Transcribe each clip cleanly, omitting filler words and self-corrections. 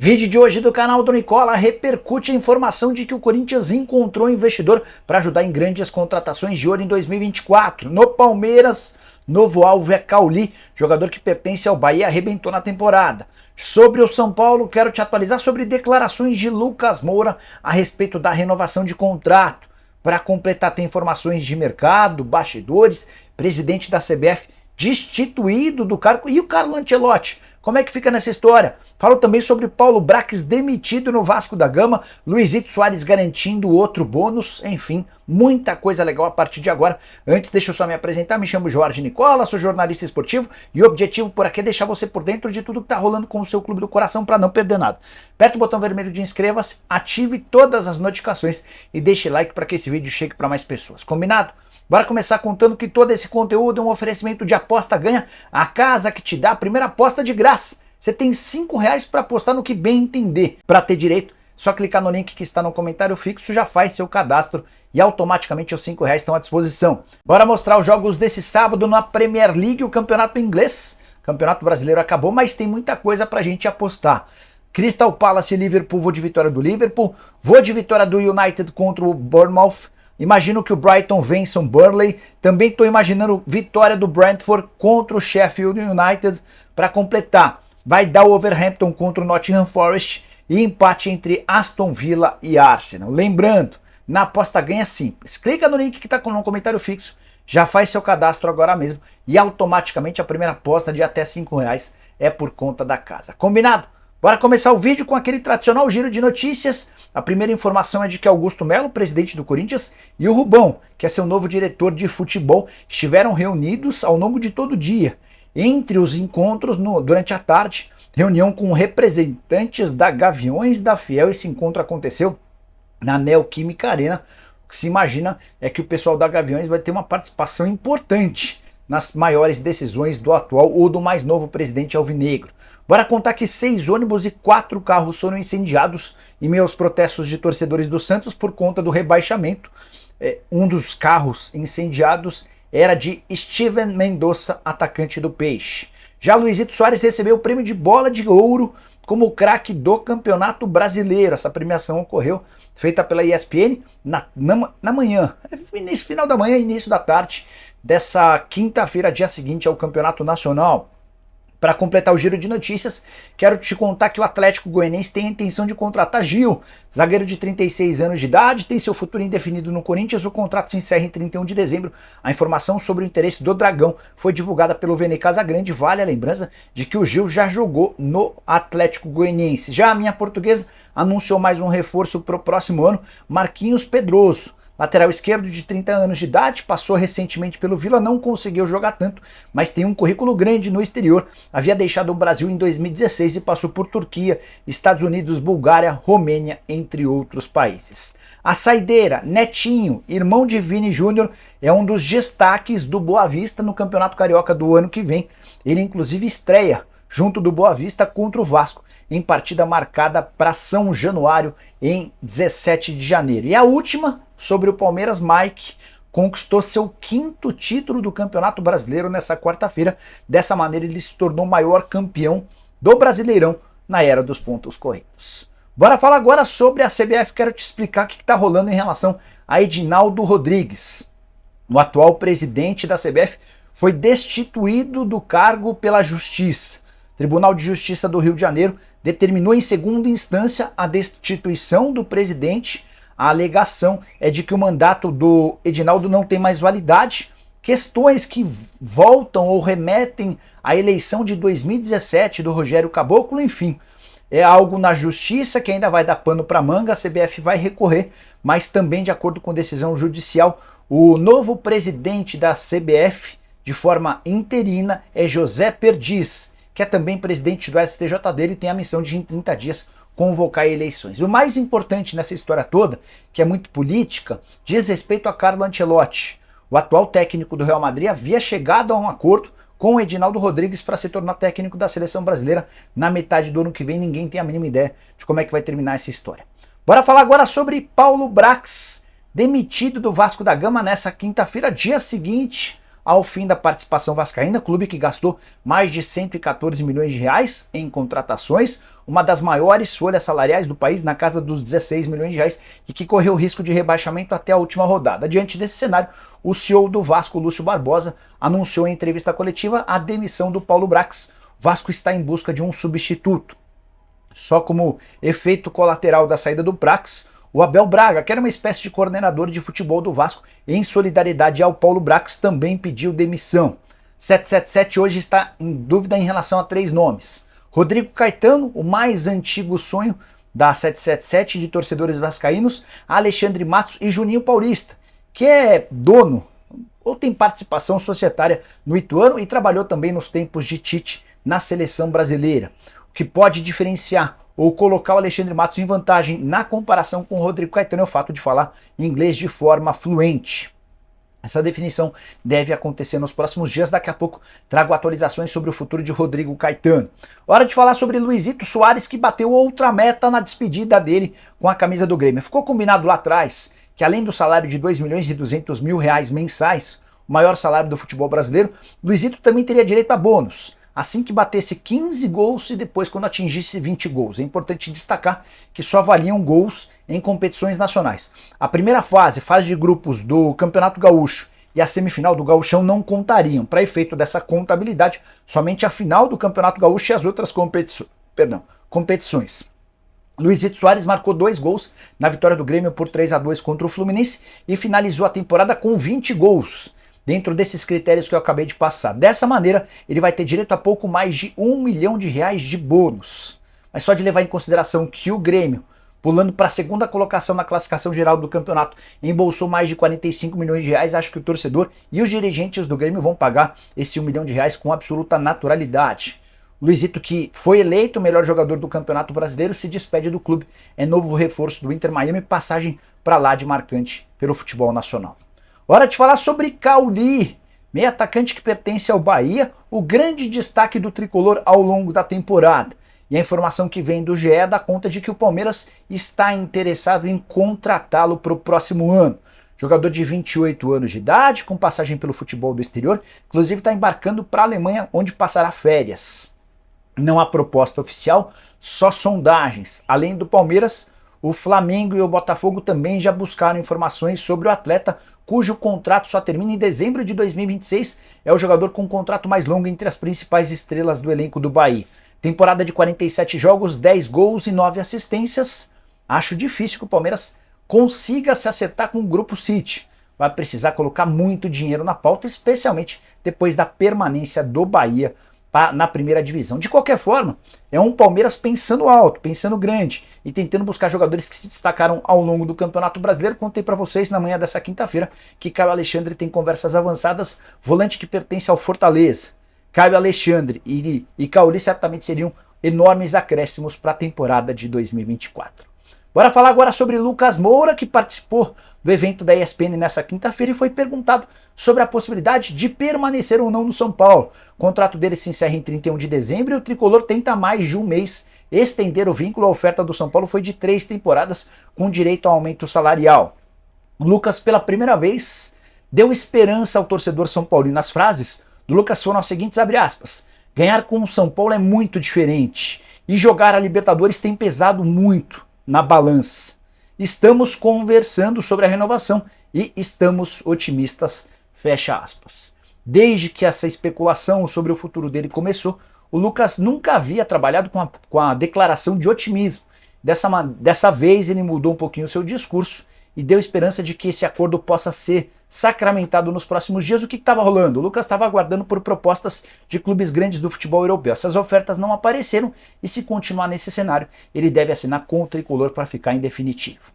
Vídeo de hoje do canal do Nicola repercute a informação de que o Corinthians encontrou investidor para ajudar em grandes contratações de ouro em 2024. No Palmeiras, novo alvo é Cauli, jogador que pertence ao Bahia, arrebentou na temporada. Sobre o São Paulo, quero te atualizar sobre declarações de Lucas Moura a respeito da renovação de contrato. Para completar, tem informações de mercado, bastidores, presidente da CBF destituído do cargo e o Carlo Ancelotti. Como é que fica nessa história? Falo também sobre Paulo Brax demitido no Vasco da Gama, Luizito Soares garantindo outro bônus, enfim, muita coisa legal a partir de agora. Antes, deixa eu só me apresentar, me chamo Jorge Nicola, sou jornalista esportivo e o objetivo por aqui é deixar você por dentro de tudo que tá rolando com o seu clube do coração para não perder nada. Aperta o botão vermelho de inscreva-se, ative todas as notificações e deixe like para que esse vídeo chegue para mais pessoas. Combinado? Bora começar contando que todo esse conteúdo é um oferecimento de aposta ganha, a casa que te dá a primeira aposta de graça. Você tem R$5 para apostar no que bem entender. Para ter direito, só clicar no link que está no comentário fixo, já faz seu cadastro e automaticamente os R$5 estão à disposição. Bora mostrar os jogos desse sábado na Premier League, o campeonato inglês. O campeonato brasileiro acabou, mas tem muita coisa pra gente apostar. Crystal Palace e Liverpool, vou de vitória do Liverpool. Vou de vitória do United contra o Bournemouth. Imagino que o Brighton vença o Burnley. Também estou imaginando vitória do Brentford contra o Sheffield United. Para completar, vai dar o Wolverhampton contra o Nottingham Forest e empate entre Aston Villa e Arsenal. Lembrando, na aposta ganha simples. Clica no link que está no comentário fixo, já faz seu cadastro agora mesmo e automaticamente a primeira aposta de até R$5 é por conta da casa. Combinado? Bora começar o vídeo com aquele tradicional giro de notícias. A primeira informação é de que Augusto Melo, presidente do Corinthians, e o Rubão, que é seu novo diretor de futebol, estiveram reunidos ao longo de todo o dia. Entre os encontros, durante a tarde, reunião com representantes da Gaviões da Fiel. Esse encontro aconteceu na Neoquímica Arena. O que se imagina é que o pessoal da Gaviões vai ter uma participação importante nas maiores decisões do atual ou do mais novo presidente alvinegro. Bora contar que 6 ônibus e 4 carros foram incendiados em meio aos protestos de torcedores do Santos por conta do rebaixamento. Um dos carros incendiados era de Steven Mendonça, atacante do Peixe. Já Luizito Soares recebeu o prêmio de bola de ouro como craque do Campeonato Brasileiro. Essa premiação ocorreu, feita pela ESPN, na manhã, nesse final da manhã, início da tarde, dessa quinta-feira, dia seguinte ao Campeonato Nacional. Para completar o giro de notícias, quero te contar que o Atlético Goianiense tem a intenção de contratar Gil, zagueiro de 36 anos de idade, tem seu futuro indefinido no Corinthians, o contrato se encerra em 31 de dezembro. A informação sobre o interesse do Dragão foi divulgada pelo Vene Casagrande, vale a lembrança de que o Gil já jogou no Atlético Goianiense. Já a minha portuguesa anunciou mais um reforço para o próximo ano, Marquinhos Pedroso. Lateral esquerdo de 30 anos de idade, passou recentemente pelo Vila, não conseguiu jogar tanto, mas tem um currículo grande no exterior. Havia deixado o Brasil em 2016 e passou por Turquia, Estados Unidos, Bulgária, Romênia, entre outros países. A saideira, Netinho, irmão de Vini Júnior, é um dos destaques do Boa Vista no Campeonato Carioca do ano que vem. Ele inclusive estreia junto do Boa Vista contra o Vasco, em partida marcada para São Januário em 17 de janeiro. E a última, sobre o Palmeiras, Mike conquistou seu 5º título do Campeonato Brasileiro nessa quarta-feira. Dessa maneira ele se tornou o maior campeão do Brasileirão na era dos pontos corridos. Bora falar agora sobre a CBF, quero te explicar o que está rolando em relação a Edinaldo Rodrigues. O atual presidente da CBF foi destituído do cargo pela Justiça. O Tribunal de Justiça do Rio de Janeiro determinou em segunda instância a destituição do presidente. A alegação é de que o mandato do Edinaldo não tem mais validade. Questões que voltam ou remetem à eleição de 2017 do Rogério Caboclo, enfim. É algo na justiça que ainda vai dar pano para manga, a CBF vai recorrer, mas também de acordo com decisão judicial, o novo presidente da CBF, de forma interina, é José Perdiz, que é também presidente do STJD e tem a missão de em 30 dias convocar eleições. O mais importante nessa história toda, que é muito política, diz respeito a Carlo Ancelotti. O atual técnico do Real Madrid havia chegado a um acordo com o Edinaldo Rodrigues para se tornar técnico da seleção brasileira na metade do ano que vem. Ninguém tem a mínima ideia de como é que vai terminar essa história. Bora falar agora sobre Paulo Brax, demitido do Vasco da Gama nessa quinta-feira, dia seguinte ao fim da participação vascaína, clube que gastou mais de 114 milhões de reais em contratações, uma das maiores folhas salariais do país, na casa dos 16 milhões de reais, e que correu risco de rebaixamento até a última rodada. Diante desse cenário, o CEO do Vasco, Lúcio Barbosa, anunciou em entrevista coletiva a demissão do Paulo Brax. O Vasco está em busca de um substituto. Só como efeito colateral da saída do Brax, o Abel Braga, que era uma espécie de coordenador de futebol do Vasco, em solidariedade ao Paulo Brax, também pediu demissão. 777 hoje está em dúvida em relação a 3 nomes. Rodrigo Caetano, o mais antigo sonho da 777 de torcedores vascaínos, Alexandre Matos e Juninho Paulista, que é dono ou tem participação societária no Ituano e trabalhou também nos tempos de Tite na seleção brasileira. O que pode diferenciar ou colocar o Alexandre Matos em vantagem na comparação com o Rodrigo Caetano é o fato de falar inglês de forma fluente. Essa definição deve acontecer nos próximos dias. Daqui a pouco trago atualizações sobre o futuro de Rodrigo Caetano. Hora de falar sobre Luizito Soares, que bateu outra meta na despedida dele com a camisa do Grêmio. Ficou combinado lá atrás que, além do salário de 2 milhões e 200 mil reais mensais, o maior salário do futebol brasileiro, Luizito também teria direito a bônus assim que batesse 15 gols e depois quando atingisse 20 gols. É importante destacar que só valiam gols em competições nacionais. A primeira fase de grupos do Campeonato Gaúcho e a semifinal do Gauchão não contariam. Para efeito dessa contabilidade, somente a final do Campeonato Gaúcho e as outras competições. Luizito Soares marcou 2 gols na vitória do Grêmio por 3-2 contra o Fluminense e finalizou a temporada com 20 gols. Dentro desses critérios que eu acabei de passar. Dessa maneira, ele vai ter direito a pouco mais de 1 milhão de reais de bônus. Mas só de levar em consideração que o Grêmio, pulando para a segunda colocação na classificação geral do campeonato, embolsou mais de 45 milhões de reais, acho que o torcedor e os dirigentes do Grêmio vão pagar esse 1 milhão de reais com absoluta naturalidade. O Luizito, que foi eleito o melhor jogador do Campeonato Brasileiro, se despede do clube. É novo reforço do Inter Miami, passagem para lá de marcante pelo futebol nacional. Hora de falar sobre Cauli, meio atacante que pertence ao Bahia, o grande destaque do tricolor ao longo da temporada. E a informação que vem do GE dá conta de que o Palmeiras está interessado em contratá-lo para o próximo ano. Jogador de 28 anos de idade, com passagem pelo futebol do exterior, inclusive está embarcando para a Alemanha, onde passará férias. Não há proposta oficial, só sondagens. Além do Palmeiras, o Flamengo e o Botafogo também já buscaram informações sobre o atleta, cujo contrato só termina em dezembro de 2026. É o jogador com o contrato mais longo entre as principais estrelas do elenco do Bahia. Temporada de 47 jogos, 10 gols e 9 assistências. Acho difícil que o Palmeiras consiga se acertar com o Grupo City. Vai precisar colocar muito dinheiro na pauta, especialmente depois da permanência do Bahia na primeira divisão. De qualquer forma, é um Palmeiras pensando alto, pensando grande e tentando buscar jogadores que se destacaram ao longo do Campeonato Brasileiro. Contei para vocês na manhã dessa quinta-feira que Caio Alexandre tem conversas avançadas, volante que pertence ao Fortaleza. Caio Alexandre e Cauli certamente seriam enormes acréscimos para a temporada de 2024. Bora falar agora sobre Lucas Moura, que participou do evento da ESPN nessa quinta-feira e foi perguntado sobre a possibilidade de permanecer ou não no São Paulo. O contrato dele se encerra em 31 de dezembro e o tricolor tenta mais de um mês estender o vínculo. A oferta do São Paulo foi de 3 temporadas com direito a aumento salarial. O Lucas, pela primeira vez, deu esperança ao torcedor são paulino. As frases do Lucas foram as seguintes, abre aspas: ganhar com o São Paulo é muito diferente e jogar a Libertadores tem pesado muito na balança. Estamos conversando sobre a renovação e estamos otimistas, fecha aspas. Desde que essa especulação sobre o futuro dele começou, o Lucas nunca havia trabalhado com a declaração de otimismo. Dessa vez ele mudou um pouquinho o seu discurso e deu esperança de que esse acordo possa ser sacramentado nos próximos dias. O que estava rolando? O Lucas estava aguardando por propostas de clubes grandes do futebol europeu. Essas ofertas não apareceram e, se continuar nesse cenário, ele deve assinar com o tricolor para ficar em definitivo.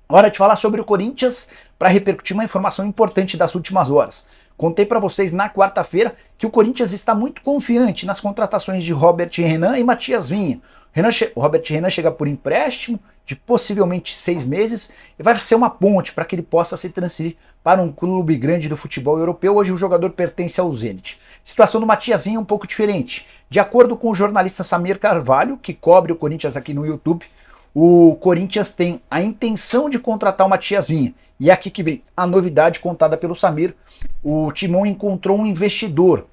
Hora de falar sobre o Corinthians para repercutir uma informação importante das últimas horas. Contei para vocês na quarta-feira que o Corinthians está muito confiante nas contratações de Robert Renan e Matias Vinha. O Robert Renan chega por empréstimo de possivelmente 6 meses e vai ser uma ponte para que ele possa se transferir para um clube grande do futebol europeu. Hoje o jogador pertence ao Zenit. A situação do Matias Vinha é um pouco diferente. De acordo com o jornalista Samir Carvalho, que cobre o Corinthians aqui no YouTube, o Corinthians tem a intenção de contratar o Matias Vinha. E é aqui que vem a novidade contada pelo Samir. O Timão encontrou um investidor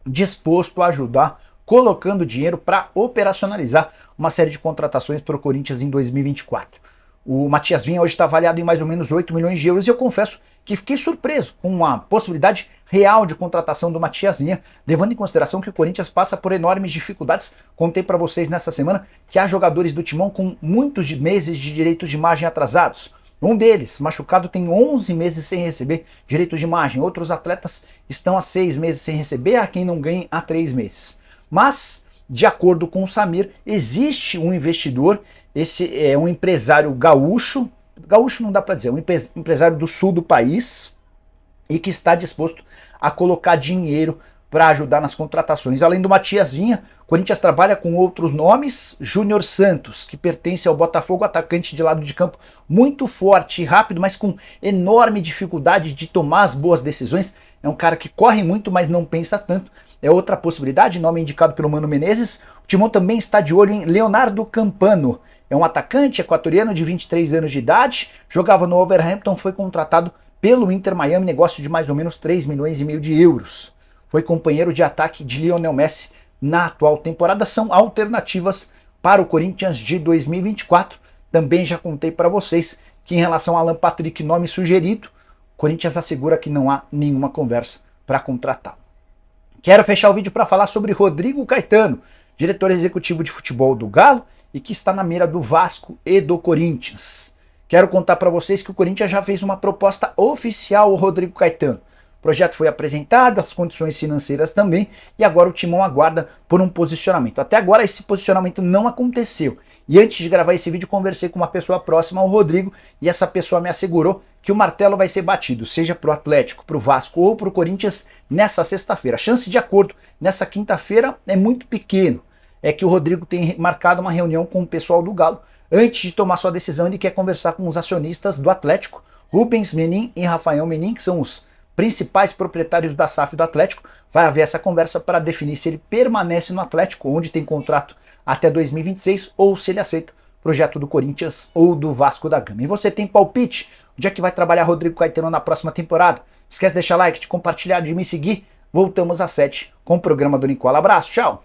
disposto a ajudar, colocando dinheiro para operacionalizar uma série de contratações para o Corinthians em 2024. O Matias Vinha hoje está avaliado em mais ou menos 8 milhões de euros e eu confesso que fiquei surpreso com a possibilidade real de contratação do Matias Vinha, levando em consideração que o Corinthians passa por enormes dificuldades. Contei para vocês nessa semana que há jogadores do Timão com muitos meses de direitos de imagem atrasados. Um deles, machucado, tem 11 meses sem receber direitos de imagem. Outros atletas estão há 6 meses sem receber, há quem não ganhe há 3 meses. Mas, de acordo com o Samir, existe um investidor, esse é um empresário gaúcho não dá para dizer, um empresário do sul do país, e que está disposto a colocar dinheiro para ajudar nas contratações. Além do Matias Vinha, o Corinthians trabalha com outros nomes. Júnior Santos, que pertence ao Botafogo, atacante de lado de campo muito forte e rápido, mas com enorme dificuldade de tomar as boas decisões. É um cara que corre muito, mas não pensa tanto. É outra possibilidade, nome indicado pelo Mano Menezes. O Timão também está de olho em Leonardo Campano. É um atacante equatoriano de 23 anos de idade, jogava no Wolverhampton, foi contratado pelo Inter Miami, negócio de mais ou menos 3 milhões e meio de euros. Foi companheiro de ataque de Lionel Messi na atual temporada. São alternativas para o Corinthians de 2024. Também já contei para vocês que em relação a Alan Patrick, nome sugerido, o Corinthians assegura que não há nenhuma conversa para contratá-lo. Quero fechar o vídeo para falar sobre Rodrigo Caetano, diretor executivo de futebol do Galo e que está na mira do Vasco e do Corinthians. Quero contar para vocês que o Corinthians já fez uma proposta oficial ao Rodrigo Caetano. O projeto foi apresentado, as condições financeiras também, e agora o Timão aguarda por um posicionamento. Até agora esse posicionamento não aconteceu. E antes de gravar esse vídeo, conversei com uma pessoa próxima ao Rodrigo, e essa pessoa me assegurou que o martelo vai ser batido, seja para o Atlético, para o Vasco ou para o Corinthians, nessa sexta-feira. A chance de acordo nessa quinta-feira é muito pequeno. É que o Rodrigo tem marcado uma reunião com o pessoal do Galo. Antes de tomar sua decisão, ele quer conversar com os acionistas do Atlético, Rubens Menin e Rafael Menin, que são os principais proprietários da SAF do Atlético. Vai haver essa conversa para definir se ele permanece no Atlético, onde tem contrato até 2026, ou se ele aceita o projeto do Corinthians ou do Vasco da Gama. E você tem palpite? Onde é que vai trabalhar Rodrigo Caetano na próxima temporada? Não esquece de deixar like, de compartilhar, de me seguir. Voltamos às 7 com o programa do Nicola. Abraço, tchau!